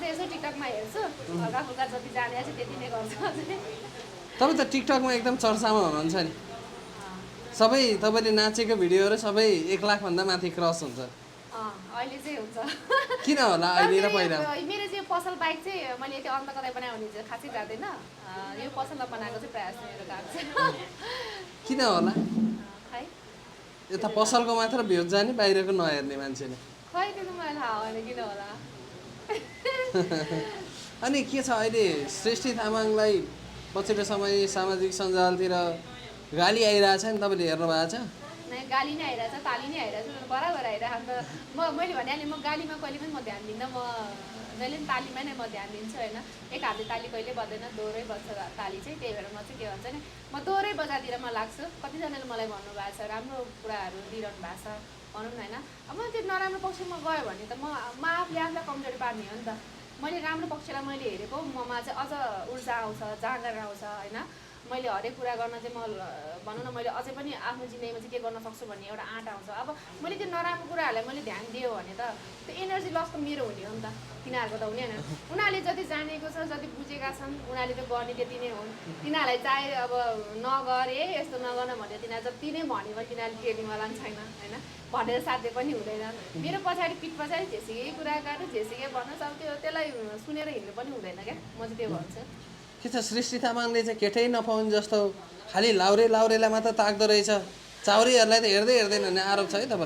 चाहिँ यसो टिकटकमा हेर्छु हल्का फुल्का जति जाने छ त्यति नै गर्छु तपाईँ त टिकटकमा एकदम चर्चामा हुनुहुन्छ नि सबै तपाईँले नाचेको भिडियोहरू सबै 1 लाखभन्दा माथि क्रस हुन्छ अहिले चाहिँ हुन्छ किन होला अहिले र पहिला मेरो चाहिँ पसल बाइक चाहिँ मैले यति अन्त कतै बनाउने चाहिँ खासै जाँदैन यो पसलमा बनाएको चाहिँ प्रयास मेरो गएको छ किन होला खै यता पसलको मात्र भ्युज जाने बाहिरको नहेर्ने मान्छेले खै त्यो त मलाई थाहा भएन किन होला अनि के छ अहिले सृष्टि तामाङलाई पछिल्लो समय सामाजिक सञ्जालतिर गाली आइरहेछ नि तपाईँले हेर्नु भएको छ गाली नै आइरहेछ ताली नै आइरहेछ बराबर आइरहेको अन्त मैले भनिहालेँ म गालीमा कहिले पनि म ध्यान दिन्नँ म जहिले पनि तालीमा नै म ध्यान दिन्छु होइन एक हातले ताली कहिले बज्दैन दोहोरै बज्छ ताली चाहिँ त्यही भएर म चाहिँ के भन्छ नि म दोहोरै बजातिर म लाग्छु कतिजनाले मलाई भन्नुभएको छ राम्रो कुराहरू दिइरहनु भएको छ भनौँ न होइन अब त्यो नराम्रो पक्षमा गयो भने त म आफूले आफूलाई कमजोरी पार्ने हो नि त मैले राम्रो पक्षलाई मैले हेरेको ममा चाहिँ अझ ऊर्जा आउँछ जाँगर आउँछ होइन मैले हरेक कुरा गर्न चाहिँ म भनौँ न मैले अझै पनि आफ्नो जिन्दगीमा चाहिँ के गर्न सक्छु भन्ने एउटा आँट आउँछ अब मैले त्यो नराम्रो कुराहरूलाई मैले ध्यान दियो भने त त्यो एनर्जी लस त मेरो हुने हो नि त तिनीहरूको त हुने होइन उनीहरूले जति जानेको छ जति बुझेका छन् उनीहरूले त गर्ने त्यति नै हुन् तिनीहरूलाई चाहे अब नगरे यस्तो नगर्न भनेर तिनीहरू जति नै भन्यो भने तिनीहरूले टेर्नेवाला पनि छैन होइन भनेर साध्य पनि हुँदैन मेरो पछाडि पिठ पछाडि जेसुकै कुरा गर्नु जेसुकै भन्नुहोस् अब त्यसलाई सुनेर हिँड्नु पनि हुँदैन क्या म चाहिँ त्यो भन्छु के छ सृष्टि तामाङले चाहिँ केटै नपाउन् जस्तो खालि लाउरेलाई मात्र ताक्दो रहेछ चाउरीहरूलाई त हेर्दै हेर्दैन भन्ने आरोप छ है तपाईँलाई